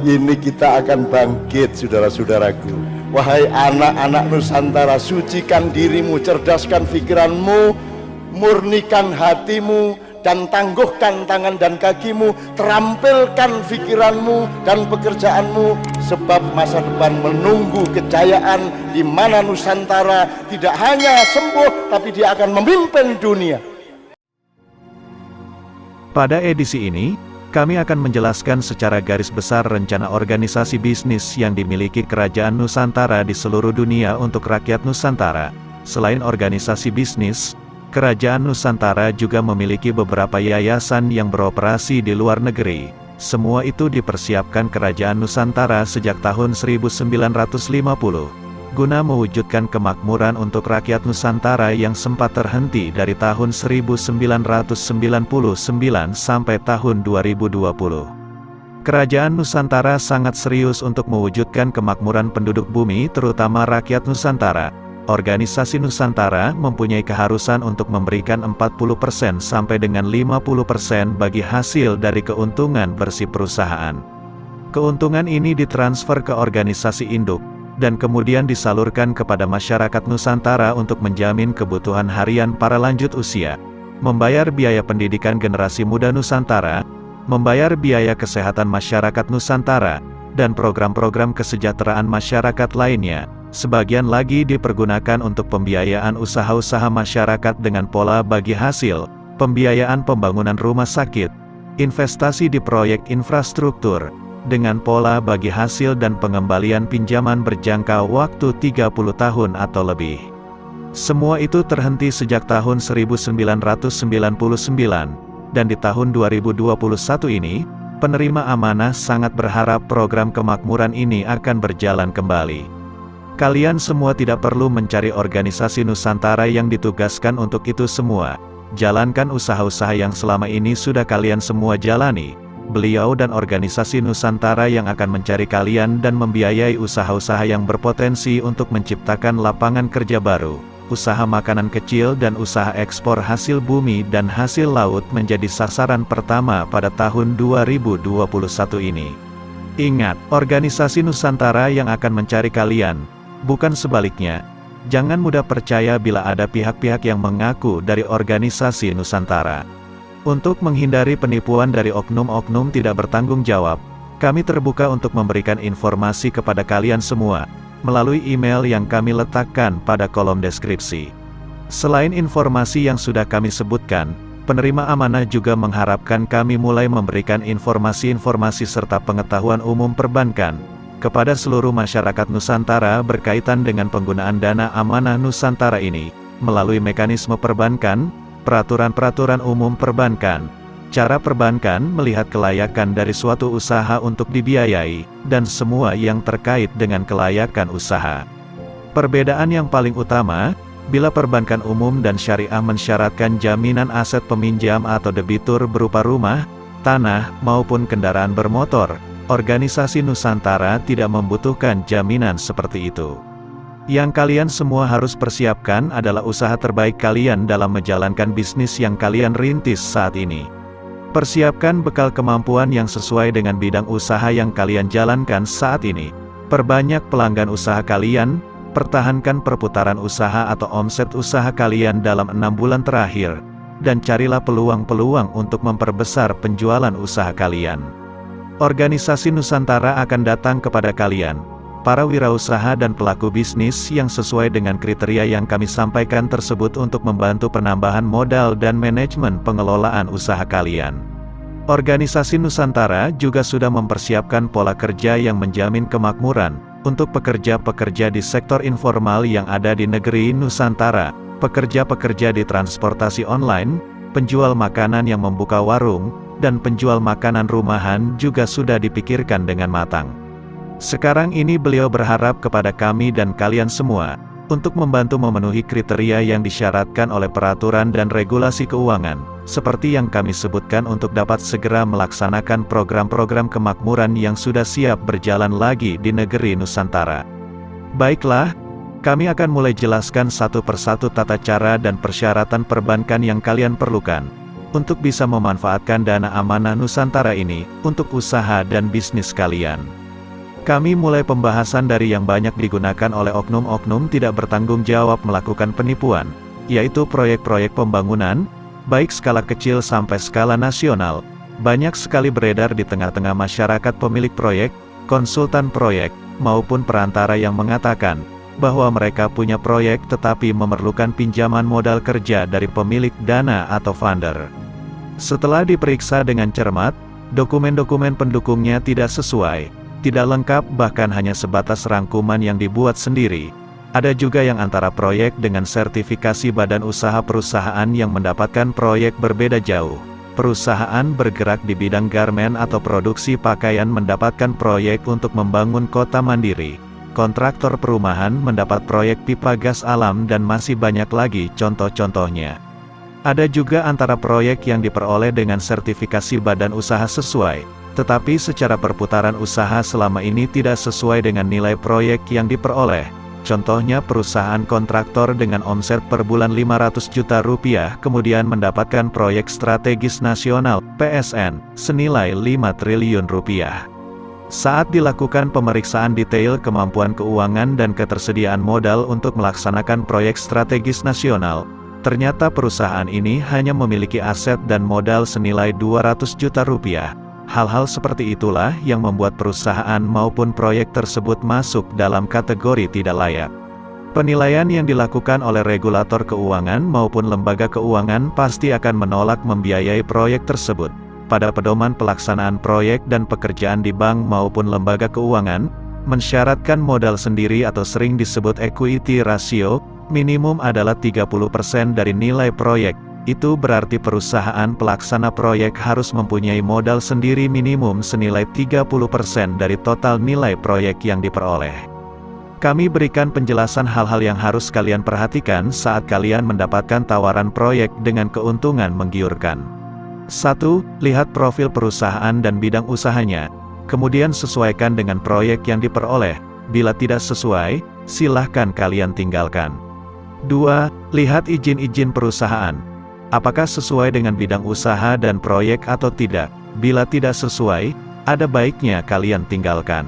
Ini kita akan bangkit, saudara-saudaraku. Wahai anak-anak Nusantara, sucikan dirimu, cerdaskan pikiranmu, murnikan hatimu, dan tangguhkan tangan dan kakimu, terampilkan pikiranmu dan pekerjaanmu, sebab masa depan menunggu kejayaan di mana Nusantara tidak hanya sembuh, tapi dia akan memimpin dunia. Pada edisi ini, kami akan menjelaskan secara garis besar rencana organisasi bisnis yang dimiliki Kerajaan Nusantara di seluruh dunia untuk rakyat Nusantara. Selain organisasi bisnis, Kerajaan Nusantara juga memiliki beberapa yayasan yang beroperasi di luar negeri. Semua itu dipersiapkan Kerajaan Nusantara sejak tahun 1950, guna mewujudkan kemakmuran untuk rakyat Nusantara yang sempat terhenti dari tahun 1999 sampai tahun 2020. Kerajaan Nusantara sangat serius untuk mewujudkan kemakmuran penduduk bumi, terutama rakyat Nusantara. Organisasi Nusantara mempunyai keharusan untuk memberikan 40% sampai dengan 50% bagi hasil dari keuntungan bersih perusahaan. Keuntungan ini ditransfer ke organisasi induk, dan kemudian disalurkan kepada masyarakat Nusantara untuk menjamin kebutuhan harian para lanjut usia, membayar biaya pendidikan generasi muda Nusantara, membayar biaya kesehatan masyarakat Nusantara, dan program-program kesejahteraan masyarakat lainnya. Sebagian lagi dipergunakan untuk pembiayaan usaha-usaha masyarakat dengan pola bagi hasil, pembiayaan pembangunan rumah sakit, investasi di proyek infrastruktur, dengan pola bagi hasil dan pengembalian pinjaman berjangka waktu 30 tahun atau lebih. Semua itu terhenti sejak tahun 1999, dan di tahun 2021 ini, penerima amanah sangat berharap program kemakmuran ini akan berjalan kembali. Kalian semua tidak perlu mencari organisasi Nusantara yang ditugaskan untuk itu semua. Jalankan usaha-usaha yang selama ini sudah kalian semua jalani. Beliau dan organisasi Nusantara yang akan mencari kalian dan membiayai usaha-usaha yang berpotensi untuk menciptakan lapangan kerja baru. Usaha makanan kecil dan usaha ekspor hasil bumi dan hasil laut menjadi sasaran pertama pada tahun 2021 ini. Ingat, organisasi Nusantara yang akan mencari kalian, bukan sebaliknya. Jangan mudah percaya bila ada pihak-pihak yang mengaku dari organisasi Nusantara. Untuk menghindari penipuan dari oknum-oknum tidak bertanggung jawab, kami terbuka untuk memberikan informasi kepada kalian semua, melalui email yang kami letakkan pada kolom deskripsi. Selain informasi yang sudah kami sebutkan, penerima amanah juga mengharapkan kami mulai memberikan informasi-informasi serta pengetahuan umum perbankan kepada seluruh masyarakat Nusantara berkaitan dengan penggunaan dana amanah Nusantara ini, melalui mekanisme perbankan, peraturan-peraturan umum perbankan, cara perbankan melihat kelayakan dari suatu usaha untuk dibiayai, dan semua yang terkait dengan kelayakan usaha. Perbedaan yang paling utama, bila perbankan umum dan syariah mensyaratkan jaminan aset peminjam atau debitur berupa rumah, tanah, maupun kendaraan bermotor, organisasi Nusantara tidak membutuhkan jaminan seperti itu. Yang kalian semua harus persiapkan adalah usaha terbaik kalian dalam menjalankan bisnis yang kalian rintis saat ini. Persiapkan bekal kemampuan yang sesuai dengan bidang usaha yang kalian jalankan saat ini. Perbanyak pelanggan usaha kalian, pertahankan perputaran usaha atau omset usaha kalian dalam 6 bulan terakhir, dan carilah peluang-peluang untuk memperbesar penjualan usaha kalian. Organisasi Nusantara akan datang kepada kalian, para wirausaha dan pelaku bisnis yang sesuai dengan kriteria yang kami sampaikan tersebut untuk membantu penambahan modal dan manajemen pengelolaan usaha kalian. Organisasi Nusantara juga sudah mempersiapkan pola kerja yang menjamin kemakmuran untuk pekerja-pekerja di sektor informal yang ada di negeri Nusantara, pekerja-pekerja di transportasi online, penjual makanan yang membuka warung, dan penjual makanan rumahan juga sudah dipikirkan dengan matang. Sekarang ini beliau berharap kepada kami dan kalian semua, untuk membantu memenuhi kriteria yang disyaratkan oleh peraturan dan regulasi keuangan, seperti yang kami sebutkan untuk dapat segera melaksanakan program-program kemakmuran yang sudah siap berjalan lagi di negeri Nusantara. Baiklah, kami akan mulai jelaskan satu persatu tata cara dan persyaratan perbankan yang kalian perlukan. untuk bisa memanfaatkan dana amanah Nusantara ini, untuk usaha dan bisnis kalian. Kami mulai pembahasan dari yang banyak digunakan oleh oknum-oknum tidak bertanggung jawab melakukan penipuan, yaitu proyek-proyek pembangunan, baik skala kecil sampai skala nasional. Banyak sekali beredar di tengah-tengah masyarakat pemilik proyek, konsultan proyek, maupun perantara yang mengatakan bahwa mereka punya proyek tetapi memerlukan pinjaman modal kerja dari pemilik dana atau funder. Setelah diperiksa dengan cermat, dokumen-dokumen pendukungnya tidak sesuai, tidak lengkap, bahkan hanya sebatas rangkuman yang dibuat sendiri. Ada juga yang antara proyek dengan sertifikasi badan usaha perusahaan yang mendapatkan proyek berbeda jauh. Perusahaan bergerak di bidang garmen atau produksi pakaian mendapatkan proyek untuk membangun kota mandiri. Kontraktor perumahan mendapat proyek pipa gas alam dan masih banyak lagi contoh-contohnya. Ada juga antara proyek yang diperoleh dengan sertifikasi badan usaha sesuai, tetapi secara perputaran usaha selama ini tidak sesuai dengan nilai proyek yang diperoleh. Contohnya perusahaan kontraktor dengan omset per bulan 500 juta rupiah kemudian mendapatkan proyek strategis nasional, PSN, senilai 5 triliun rupiah. Saat dilakukan pemeriksaan detail kemampuan keuangan dan ketersediaan modal untuk melaksanakan proyek strategis nasional, ternyata perusahaan ini hanya memiliki aset dan modal senilai 200 juta rupiah. Hal-hal seperti itulah yang membuat perusahaan maupun proyek tersebut masuk dalam kategori tidak layak. Penilaian yang dilakukan oleh regulator keuangan maupun lembaga keuangan pasti akan menolak membiayai proyek tersebut. Pada pedoman pelaksanaan proyek dan pekerjaan di bank maupun lembaga keuangan, mensyaratkan modal sendiri atau sering disebut equity ratio, minimum adalah 30% dari nilai proyek. Itu berarti perusahaan pelaksana proyek harus mempunyai modal sendiri minimum senilai 30% dari total nilai proyek yang diperoleh. Kami berikan penjelasan hal-hal yang harus kalian perhatikan saat kalian mendapatkan tawaran proyek dengan keuntungan menggiurkan. 1. Lihat profil perusahaan dan bidang usahanya. Kemudian sesuaikan dengan proyek yang diperoleh. Bila tidak sesuai, silahkan kalian tinggalkan. 2. Lihat izin-izin perusahaan. Apakah sesuai dengan bidang usaha dan proyek atau tidak? Bila tidak sesuai, ada baiknya kalian tinggalkan.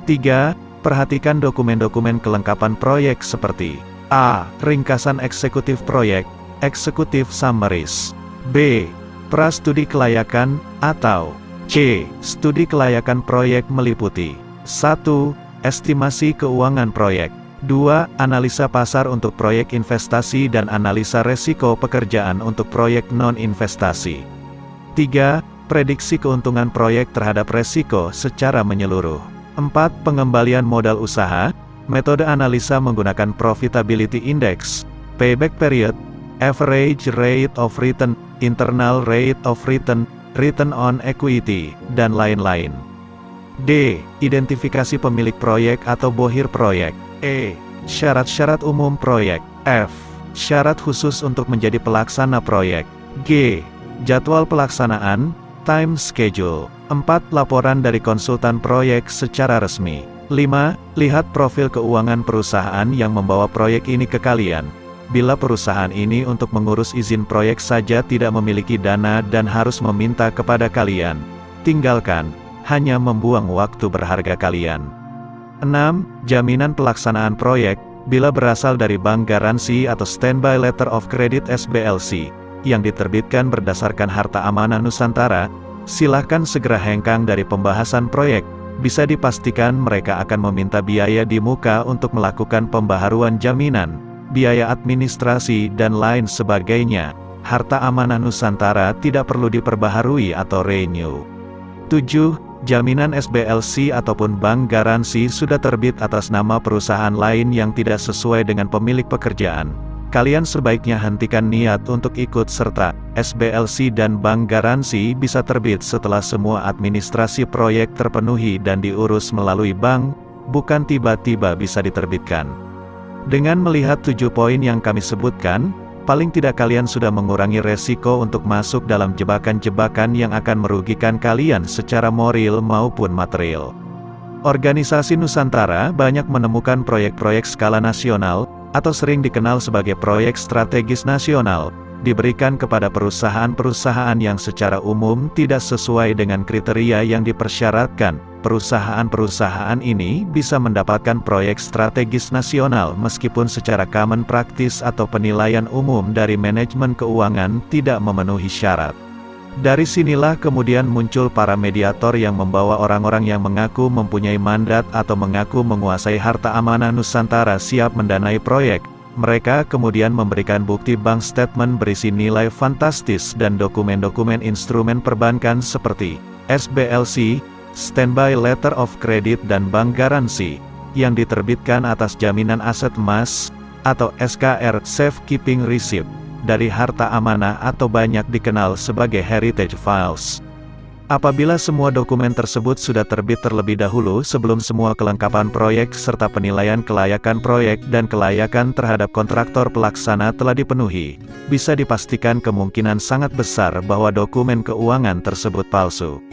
3. Perhatikan dokumen-dokumen kelengkapan proyek seperti A. Ringkasan eksekutif proyek, Executive Summaries. B. Pra-studi kelayakan, atau C. Studi kelayakan proyek meliputi 1. Estimasi keuangan proyek, 2. Analisa pasar untuk proyek investasi dan analisa resiko pekerjaan untuk proyek non-investasi. 3. Prediksi keuntungan proyek terhadap resiko secara menyeluruh. 4. Pengembalian modal usaha. Metode analisa menggunakan Profitability Index, Payback Period, Average Rate of Return, Internal Rate of Return, Return on Equity, dan lain-lain. D. Identifikasi pemilik proyek atau bohir proyek. E. Syarat-syarat umum proyek. F. Syarat khusus untuk menjadi pelaksana proyek. G. Jadwal pelaksanaan, time schedule. 4. Laporan dari konsultan proyek secara resmi. 5. Lihat profil keuangan perusahaan yang membawa proyek ini ke kalian. Bila perusahaan ini untuk mengurus izin proyek saja tidak memiliki dana dan harus meminta kepada kalian, tinggalkan, hanya membuang waktu berharga kalian. 6. Jaminan pelaksanaan proyek, bila berasal dari bank garansi atau standby letter of credit SBLC, yang diterbitkan berdasarkan harta amanah Nusantara, silahkan segera hengkang dari pembahasan proyek. Bisa dipastikan mereka akan meminta biaya di muka untuk melakukan pembaharuan jaminan, biaya administrasi dan lain sebagainya. Harta amanah Nusantara tidak perlu diperbaharui atau renew. 7. Jaminan SBLC ataupun bank garansi sudah terbit atas nama perusahaan lain yang tidak sesuai dengan pemilik pekerjaan. Kalian sebaiknya hentikan niat untuk ikut serta. SBLC dan bank garansi bisa terbit setelah semua administrasi proyek terpenuhi dan diurus melalui bank, bukan tiba-tiba bisa diterbitkan. Dengan melihat 7 poin yang kami sebutkan, paling tidak kalian sudah mengurangi resiko untuk masuk dalam jebakan-jebakan yang akan merugikan kalian secara moral maupun material. Organisasi Nusantara banyak menemukan proyek-proyek skala nasional, atau sering dikenal sebagai proyek strategis nasional, diberikan kepada perusahaan-perusahaan yang secara umum tidak sesuai dengan kriteria yang dipersyaratkan. Perusahaan-perusahaan ini bisa mendapatkan proyek strategis nasional meskipun secara common practice atau penilaian umum dari manajemen keuangan tidak memenuhi syarat. Dari sinilah kemudian muncul para mediator yang membawa orang-orang yang mengaku mempunyai mandat atau mengaku menguasai harta amanah Nusantara siap mendanai proyek. Mereka kemudian memberikan bukti bank statement berisi nilai fantastis dan dokumen-dokumen instrumen perbankan seperti SBLC, Standby Letter of Credit dan bank garansi, yang diterbitkan atas jaminan aset emas, atau SKR Safekeeping Receipt, dari harta amanah atau banyak dikenal sebagai heritage files. Apabila semua dokumen tersebut sudah terbit terlebih dahulu sebelum semua kelengkapan proyek serta penilaian kelayakan proyek dan kelayakan terhadap kontraktor pelaksana telah dipenuhi, bisa dipastikan kemungkinan sangat besar bahwa dokumen keuangan tersebut palsu.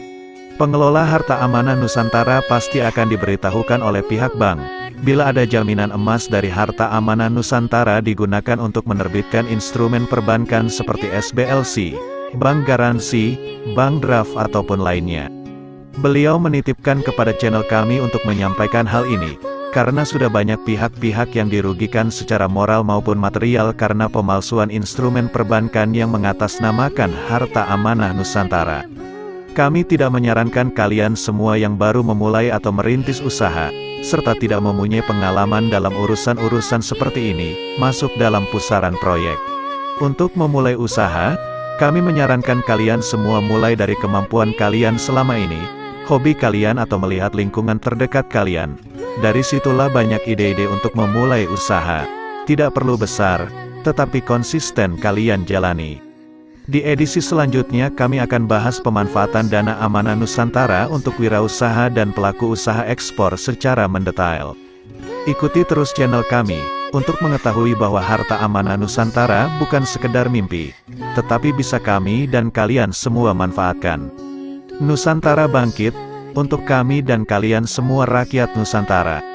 Pengelola harta amanah Nusantara pasti akan diberitahukan oleh pihak bank, bila ada jaminan emas dari harta amanah Nusantara digunakan untuk menerbitkan instrumen perbankan seperti SBLC, bank garansi, bank draft ataupun lainnya. Beliau menitipkan kepada channel kami untuk menyampaikan hal ini, karena sudah banyak pihak-pihak yang dirugikan secara moral maupun material karena pemalsuan instrumen perbankan yang mengatasnamakan harta amanah Nusantara. Kami tidak menyarankan kalian semua yang baru memulai atau merintis usaha, serta tidak mempunyai pengalaman dalam urusan-urusan seperti ini, masuk dalam pusaran proyek. Untuk memulai usaha, kami menyarankan kalian semua mulai dari kemampuan kalian selama ini, hobi kalian atau melihat lingkungan terdekat kalian. Dari situlah banyak ide-ide untuk memulai usaha. Tidak perlu besar, tetapi konsisten kalian jalani. Di edisi selanjutnya kami akan bahas pemanfaatan dana amanah Nusantara untuk wirausaha dan pelaku usaha ekspor secara mendetail. Ikuti terus channel kami, untuk mengetahui bahwa harta amanah Nusantara bukan sekedar mimpi, tetapi bisa kami dan kalian semua manfaatkan. Nusantara bangkit, untuk kami dan kalian semua rakyat Nusantara.